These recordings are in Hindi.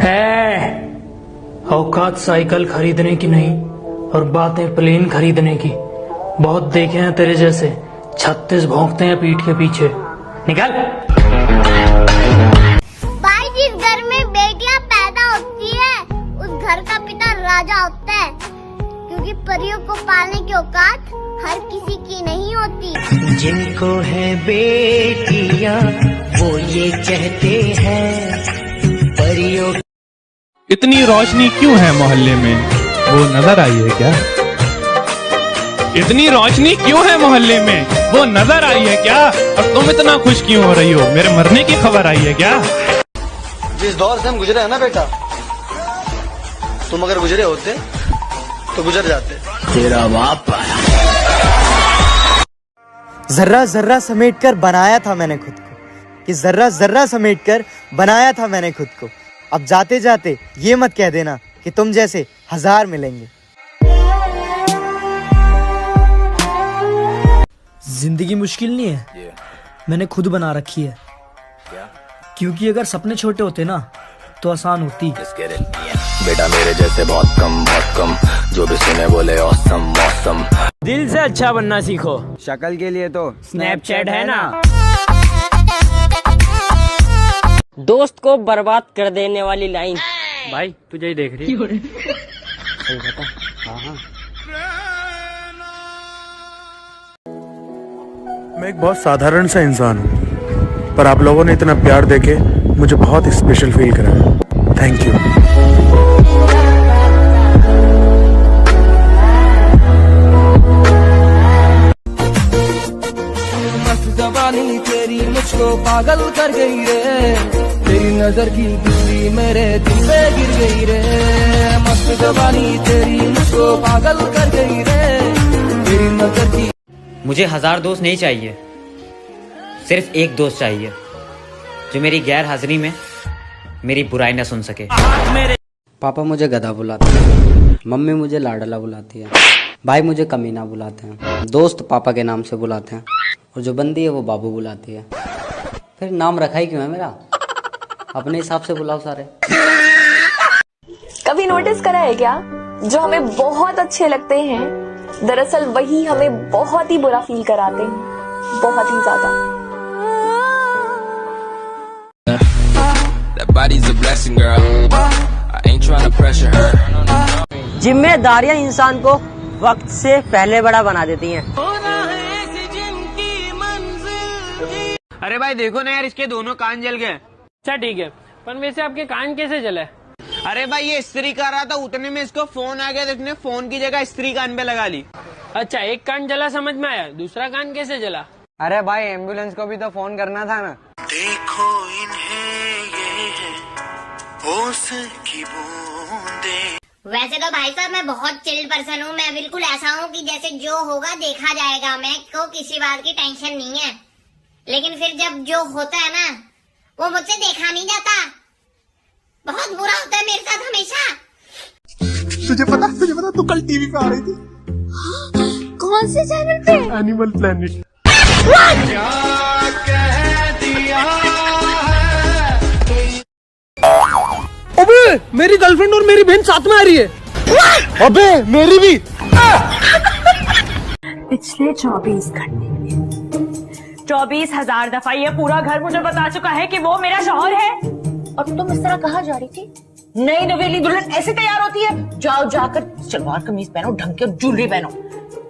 है औकात साइकिल खरीदने की नहीं और बातें प्लेन खरीदने की। बहुत देखे हैं तेरे जैसे, 36 भौंकते हैं पीठ के पीछे। निकल। भाई, जिस घर में बेटियां पैदा होती है उस घर का पिता राजा होता है, क्योंकि परियों को पालने की औकात हर किसी की नहीं होती। जिनको है बेटियां वो ये कहते हैं परियों। इतनी रोशनी क्यों है मोहल्ले में, वो नजर आई है क्या? इतनी रोशनी क्यों है मोहल्ले में, वो नजर आई है क्या? और तुम इतना खुश क्यों हो रही हो, मेरे मरने की खबर आई है क्या? जिस दौर से हम गुजरे हैं ना बेटा, तुम अगर गुजरे होते तो गुजर जाते। तेरा बाप जर्रा जर्रा समेट कर बनाया था मैंने खुद को, कि जर्रा जर्रा समेट कर बनाया था मैंने खुद को। अब जाते जाते ये मत कह देना कि तुम जैसे 1000 मिलेंगे। जिंदगी मुश्किल नहीं है, मैंने खुद बना रखी है। क्योंकि अगर सपने छोटे होते ना तो आसान होती। बेटा मेरे जैसे बहुत कम, जो भी सुने बोले औसम मौसम। दिल से अच्छा बनना सीखो, शक्ल के लिए तो स्नैपचैट है ना। दोस्त को बर्बाद कर देने वाली लाइन। भाई तुझे ही देख रही। सही बता। हाँ। मैं एक बहुत साधारण सा इंसान हूँ, पर आप लोगों ने इतना प्यार देके मुझे बहुत स्पेशल फील कराया। Thank you. मस्त जवानी तेरी मुझको पागल कर गई रे, तेरी नजर की बिजली मेरे दिल पे गिर गई रे। मस्त जवानी तेरी मुझको पागल कर गई रे, तेरी नजर की। मुझे 1000 दोस्त नहीं चाहिए, सिर्फ एक दोस्त चाहिए जो मेरी गैर हाजिरी में मेरी बुराई न सुन सके। पापा मुझे गधा बुलाते हैं, मम्मी मुझे लाडला बुलाती है, भाई मुझे कमीना बुलाते हैं, दोस्त पापा के नाम से बुलाते हैं, और जो बंदी है वो बाबू बुलाती है। फिर नाम रखा ही क्यों है मेरा? अपने हिसाब से बुलाओ सारे। कभी नोटिस करा है क्या, जो हमें बहुत अच्छे लगते हैं दरअसल वही हमें बहुत ही बुरा फील कराते हैं, बहुत ही ज्यादा। जिम्मेदारियां इंसान को वक्त से पहले बड़ा बना देती हैं। अरे भाई देखो ना यार, इसके दोनों कान जल गए। अच्छा ठीक है, पर वैसे आपके कान कैसे जले? अरे भाई ये इस्त्री कर रहा था, उतने में इसको फोन आ गया, तो इसने फोन की जगह इस्त्री कान पे लगा ली। अच्छा, एक कान जला समझ में आया, दूसरा कान कैसे जला? अरे भाई एम्बुलेंस को भी तो फोन करना था ना। देखो इन्हें ये है होश की बूंदें। वैसे तो भाई साहब मैं बहुत चिल पर्सन हूँ, मैं बिल्कुल ऐसा हूँ कि जैसे जो होगा देखा जाएगा, मैं को किसी बात की टेंशन नहीं है। लेकिन फिर जब जो होता है ना वो मुझसे देखा नहीं जाता, बहुत बुरा होता है मेरे साथ हमेशा। तुझे पता तू कल टीवी पे आ रही थी। कौन से चैनल पे? Animal planet. क्या कह दिया है? अबे मेरी गर्लफ्रेंड और मेरी बहन साथ में आ रही है। अबे मेरी भी। पिछले 24 घंटे में 24,000 दफा ये पूरा घर मुझे बता चुका है कि वो मेरा शौहर है। और तुम इस तरह कहाँ जा रही थी? नई नवेली दुल्हन ऐसे तैयार होती है? जाओ जाकर सलवार कमीज पहनो, ढंग के ज्वेलरी पहनो।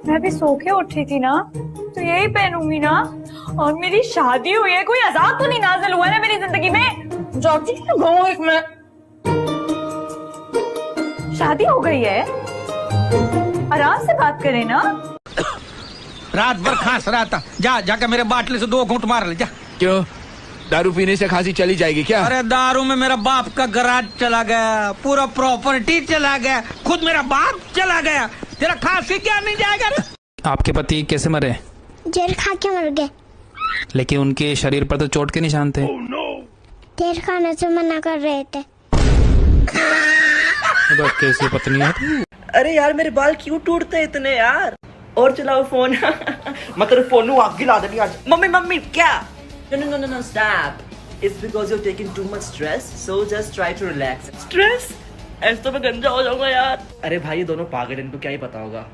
मैं भी सो के उठी थी ना, तो यही पहनूंगी ना। और मेरी शादी हुई है, कोई अजाब तो नहीं नाज़िल हुआ है ना मेरी जिंदगी में। जाती एक में शादी हो गई है, आराम से बात करें ना। रात भर खांस रहा था, जाकर मेरे बाटले से 2 घूंट मार ले जा। क्यों, दारू पीने से खांसी चली जाएगी क्या? अरे दारू में मेरा बाप का गराज चला गया, पूरा प्रॉपर्टी चला गया, खुद मेरा बाप चला गया, तेरा खांसी क्या नहीं जाएगा रे? आपके पति कैसे मरे? जहर खा के मर गए। लेकिन उनके शरीर पर तो चोट के निशान थे। जहर खाने से मना कर रहे थे। कैसी पत्नी है? अरे यार मेरे बाल क्यों टूटते इतने यार? और चलाओ फोन। मैं तेरे फोन आग गिला देनी आज। मम्मी क्या? No, stop. It's because you're taking too much stress, so just try to relax. Stress? ऐसे तो मैं गंजा हो जाऊंगा यार। अरे भाई ये दोनों पागल, इनको क्या ही पता होगा।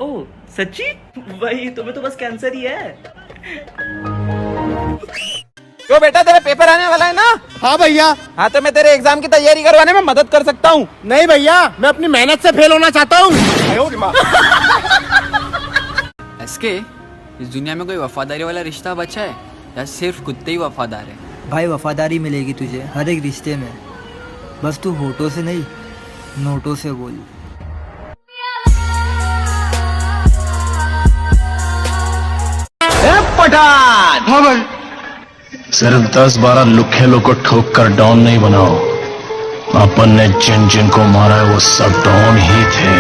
ओह सच्ची? वही तुम्हें तो बस कैंसर ही है। तो बेटा तेरा पेपर आने वाला है ना? हाँ भैया। हाँ तो मैं तेरे एग्जाम की तैयारी करवाने में मदद कर सकता हूँ। नहीं भैया, मैं अपनी मेहनत से फेल होना चाहता हूँ। एसके, इस दुनिया में कोई वफादारी वाला रिश्ता बचा है या सिर्फ कुत्ते ही वफादार है? भाई वफादारी मिलेगी तुझे हर एक रिश्ते में, बस तू होठों से नहीं नोटों से बोल। पठान। हाँ भाई। सिर्फ 10-12 लुखे लोग को ठोक कर डॉन नहीं बनाओ। अपन ने जिन जिन को मारा है वो सब डॉन ही थे।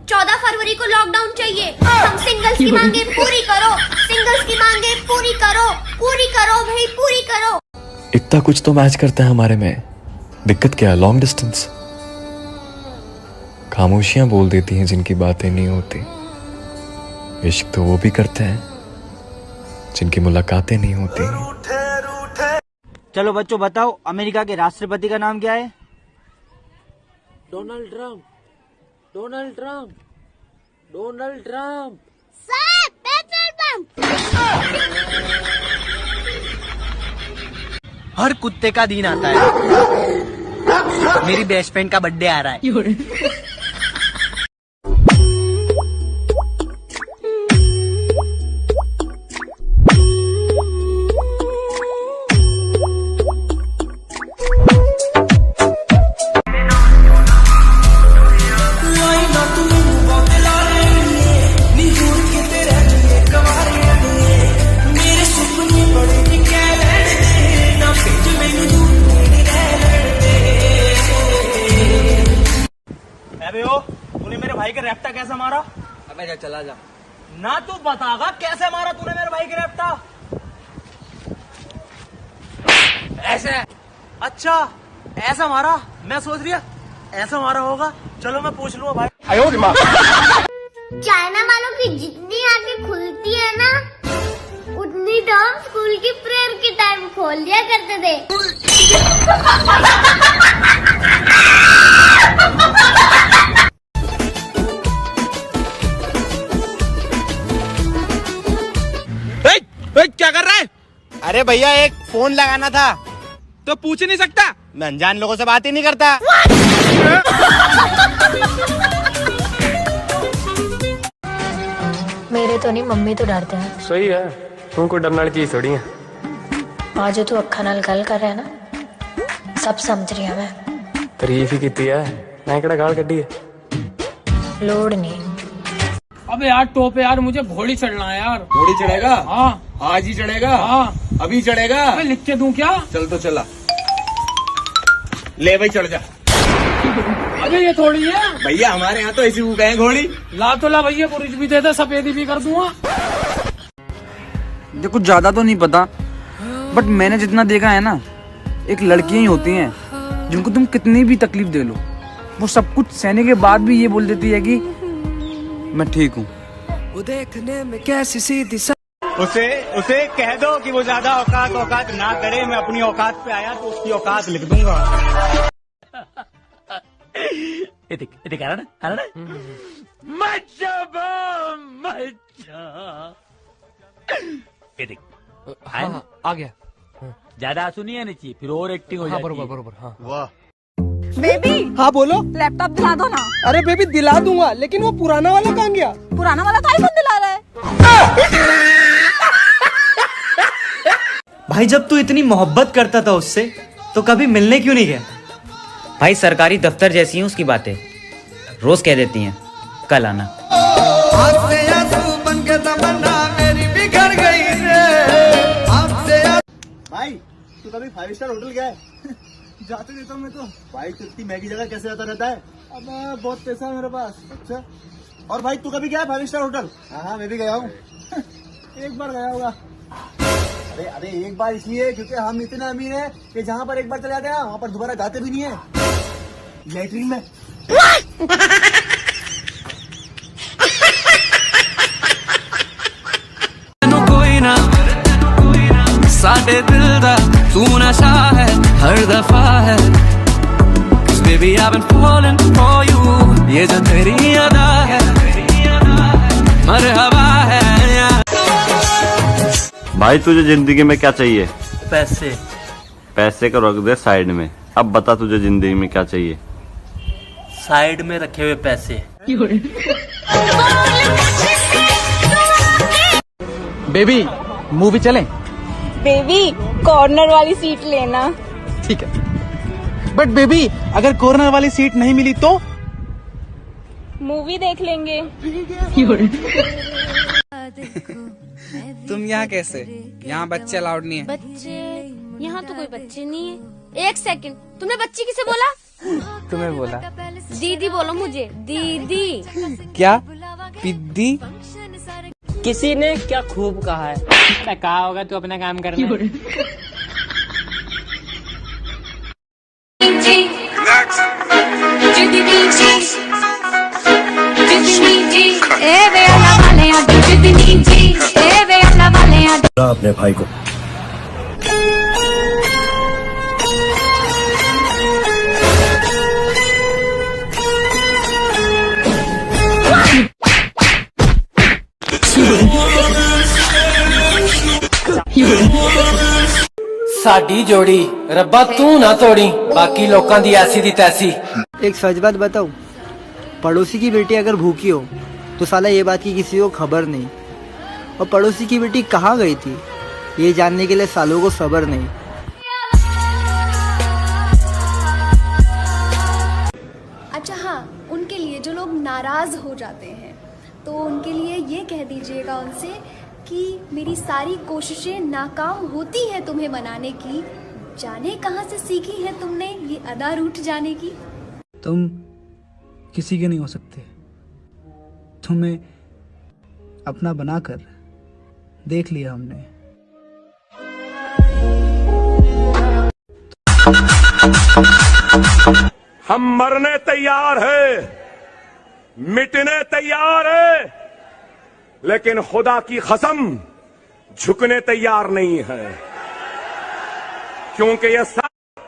14 फरवरी को लॉकडाउन चाहिए। हम सिंगल्स की मांगे पूरी करो, सिंगल्स की मांगे पूरी करो, पूरी करो भाई पूरी करो। इतना कुछ तो मैच करता है हमारे में, दिक्कत क्या है? Long distance. खामोशियां बोल देती हैं जिनकी बातें नहीं होती। इश्क तो वो भी करते हैं जिनकी मुलाकातें नहीं होती। चलो बच्चों बताओ, अमेरिका के राष्ट्रपति का नाम क्या है? Donald Trump. Donald Trump. Donald Trump. Sir petrol pump. हर कुत्ते का दिन आता है। मेरी बेस्ट फ्रेंड का बर्थडे आ रहा है। तूने मेरे भाई के रैप्टा कैसे मारा? अबे जा चला जा। ना तू बतागा कैसे मारा तूने मेरे भाई के रैप्टा? ऐसे। अच्छा ऐसा मारा? मैं सोच रही ऐसा मारा होगा। चलो मैं पूछ लूंगा भाई। चाइना वालों की जितनी आंखें खुलती है ना, उतनी तो हम स्कूल की प्रेयर के टाइम खोल दिया करते थे। क्या कर रहा है? अरे भैया एक फोन लगाना था। तो पूछ नहीं सकता? मैं अनजान लोगों से बात ही नहीं करता। मेरे तो नहीं, मम्मी तो डरते हैं। सही है, तुमको डरने वाली चीज थोड़ी है। आज जो तू अखा नाल गल कर रहा है ना, सब समझ रही हूं मैं। तारीफ ही की है, मैं केड़ा गाल कड्डी है। लोड नहीं। अबे यार टोपे यार, मुझे घोड़ी चढ़ना है यार। घोड़ी चढ़ेगा? हाँ। आज ही चढ़ेगा? हाँ। अभी चढ़ेगा? अबे लिख के दूं क्या? चल तो चला। ले भाई चढ़ जा। अबे ये थोड़ी है भैया, हमारे यहाँ तो ऐसी वो गए घोड़ी। ला तो ला भैया, कुछ भी दे दे, सफेदी भी कर दूंगा। देखो ज्यादा तो नहीं पता, बट मैंने जितना देखा है ना, एक लड़कियां ही होती हैं जिनको तुम कितनी भी तकलीफ दे लो, वो सब कुछ सहने के बाद भी ये बोल देती है कि मैं ठीक हूँ। वो देखने में कैसी सीधी उसे कह दो कि वो ज्यादा औकात ना करे। मैं अपनी औकात पे आया तो उसकी औकात लिख दूंगा। आ गया। ज्यादा आंसू नहीं आने चाहिए, फिर और एक्टिंग हो जाती है। बरोबर बरोबर। हाँ वाह। बेबी। हाँ बोलो। लैपटॉप दिला दो ना। अरे बेबी दिला दूंगा, लेकिन वो पुराना वाला कहाँ गया? पुराना वाला तो आईफोन दिला रहा है। भाई जब तू इतनी मोहब्बत करता था उससे, तो कभी मिलने क्यों नहीं गया? भाई सरकारी दफ्तर जैसी हैं उसकी बातें, रोज कह देती हैं कल आना। आपसे आंसू बन के तमन्ना मेरी बिखर गई रे। आपसे भाई तू कभी 5 स्टार होटल गया है? जाते देता हूँ मैं तो। भाई तू इतनी महंगी जगह कैसे जाता रहता है? अब बहुत पैसा है मेरे पास। अच्छा और भाई तू कभी गया है 5 स्टार होटल? हाँ मैं भी गया हूँ। एक बार गया होगा। अरे एक बार इसलिए क्योंकि हम इतने अमीर हैं कि जहाँ पर एक बार चले जाते हैं वहाँ पर दोबारा जाते भी नहीं है। लैट्रिन में। कोई ना साडे दिल दा तू नशा है हर दफा है Baby I've been falling for you ये जो तेरी अदा है मरहबा है। भाई तुझे जिंदगी में क्या चाहिए? पैसे। पैसे को रख दे साइड में, अब बता तुझे जिंदगी में क्या चाहिए? साइड में रखे हुए पैसे। बेबी मूवी चलें? बेबी कॉर्नर वाली सीट लेना। ठीक है, बट बेबी अगर कॉर्नर वाली सीट नहीं मिली तो मूवी देख लेंगे। तुम यहाँ कैसे? यहाँ बच्चे अलाउड नहीं है। बच्चे? यहाँ तो कोई बच्चे नहीं है। एक सेकंड, तुमने बच्ची किसे बोला? तुम्हें बोला। दीदी बोलो मुझे, दीदी। क्या पिद्दी? किसी ने क्या खूब कहा है, कहा होगा तू अपना काम करना। अपने भाई को साडी जोड़ी रब्बा तू ना तोड़ी बाकी लोकां दी ऐसी दी तैसी। एक सच बात बताऊं, पड़ोसी की बेटी अगर भूखी हो तो साला ये बात की किसी को खबर नहीं, और पड़ोसी की बेटी कहाँ गई थी ये जानने के लिए सालों को सब्र नहीं। अच्छा हाँ, उनके लिए जो लोग नाराज हो जाते हैं तो उनके लिए ये कह दीजिएगा उनसे कि मेरी सारी कोशिशें नाकाम होती हैं तुम्हें मनाने की, जाने कहाँ से सीखी है तुमने ये अदा रूठ जाने की। तुम किसी के नहीं हो सकते, तुम्हें अपना बनाकर देख लिया हमने। हम मरने तैयार है, मिटने तैयार है, लेकिन खुदा की कसम झुकने तैयार नहीं है, क्योंकि यह सब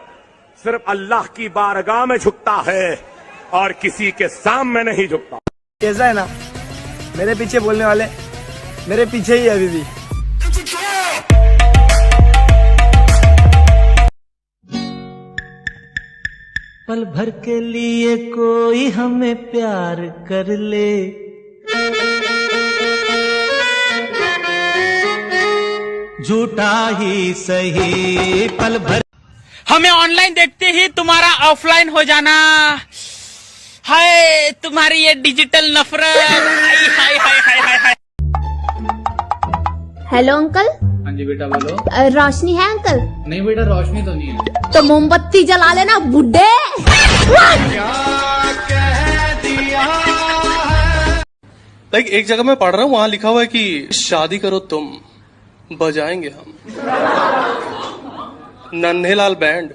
सिर्फ अल्लाह की बारगाह में झुकता है और किसी के सामने नहीं झुकता। कैसा है ना, मेरे पीछे बोलने वाले मेरे पीछे ही है अभी भी। पल भर के लिए कोई हमें प्यार कर ले, झूठा ही सही पल भर। हमें ऑनलाइन देखते ही तुम्हारा ऑफलाइन हो जाना, हाय तुम्हारी ये डिजिटल नफरत, हाय हाय हाय हाय हाय हाय। Hello uncle. हाँ जी बेटा बोलो। रोशनी है अंकल? नहीं बेटा रोशनी तो नहीं है। तो मोमबत्ती जला लेना बुड्ढे। एक जगह मैं पढ़ रहा हूँ, वहाँ लिखा हुआ है कि शादी करो तुम, बजाएंगे हम नन्हेलाल बैंड।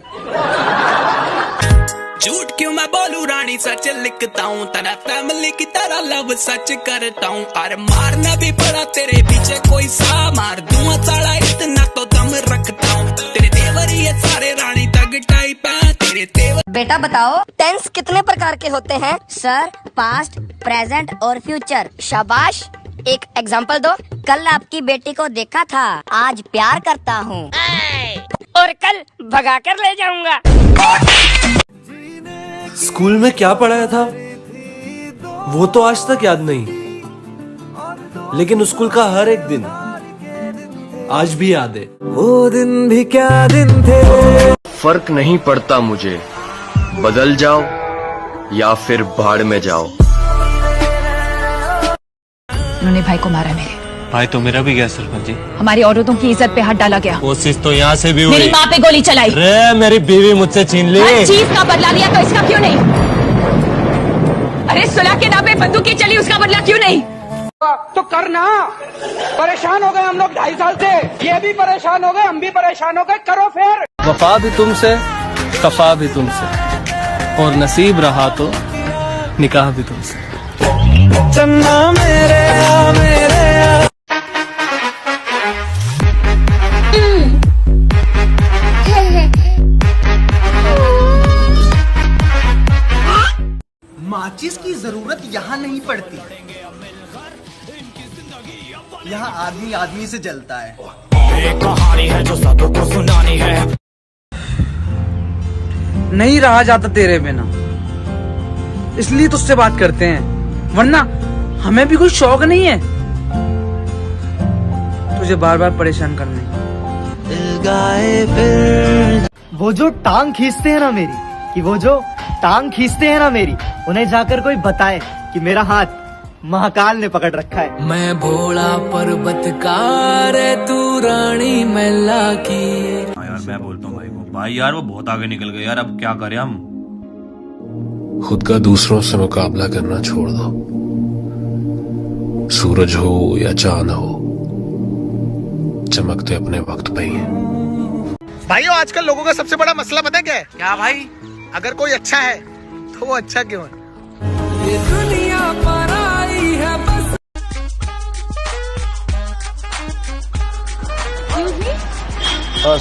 झूठ क्यों मैं बोलूं रानी, सच लिखता हूँ, तेरा फैमिली की तरह लव सच करता हूँ। अरे मारना भी पड़ा तेरे पीछे कोई सा, मार दूंगा साला इतना तो दम रखता हूँ। तेरे तेवर ये सारे रानी तग टाइप है, तेरे तेवर। बेटा बताओ टेंस कितने प्रकार के होते हैं? सर पास्ट, प्रेजेंट और फ्यूचर। शाबाश, एक एग्जांपल दो। कल आपकी बेटी को देखा था, आज प्यार करता हूँ और कल भगा कर ले जाऊंगा। स्कूल में क्या पढ़ाया था वो तो आज तक याद नहीं, लेकिन स्कूल का हर एक दिन आज भी याद है। वो दिन भी क्या दिन थे। फर्क नहीं पड़ता मुझे, बदल जाओ या फिर भाड़ में जाओ। उन्होंने भाई को मारा मेरे। भाई तो मेरा भी गया सरपंच जी। हमारी औरतों की इज्जत पे हाथ डाला गया। कोशिश तो यहाँ से भी हुई। मेरी माँ पे गोली चलाई। रे मेरी बीवी मुझसे छीन ली। हर चीज का बदला लिया तो इसका क्यों नहीं? अरे सुलह के नाम पे बंदूकें चली, उसका बदला क्यों नहीं? तो करना। परेशान हो गए हम लोग 2.5 साल से, ये भी परेशान हो गए, हम भी परेशान हो गए, करो फिर। वफा भी तुमसे, खफा भी तुमसे, और नसीब रहा तो निकाह भी तुमसे। चन्ना मेरे जिसकी जरूरत यहाँ नहीं पड़ती। यहाँ आदमी आदमी से जलता है। एक कहानी है जो सबको सुनानी है। नहीं रहा जाता तेरे बिना, इसलिए तुझसे बात करते हैं, वरना हमें भी कोई शौक नहीं है तुझे बार बार परेशान करने। वो जो टांग खींचते हैं ना मेरी, कि वो जो टांग खींचते हैं ना मेरी, उन्हें जाकर कोई बताए कि मेरा हाथ महाकाल ने पकड़ रखा है। मैं भोला पर्वतकार तू रानी मैला की। यार मैं बोलता हूँ भाई को, भाई यार वो बहुत आगे निकल गए यार, अब क्या करें हम। खुद का दूसरों से मुकाबला करना छोड़ दो। सूरज हो या चांद हो, चमकते अपने वक्त पे ही है। भाइयों आजकल लोगों का सबसे बड़ा मसला पता है क्या है? क्या भाई? अगर कोई अच्छा है तो वो अच्छा क्यों है? ये दुनिया पर आई है बस।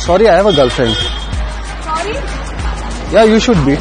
Sorry, I have a girlfriend. Sorry? Yeah, you should be.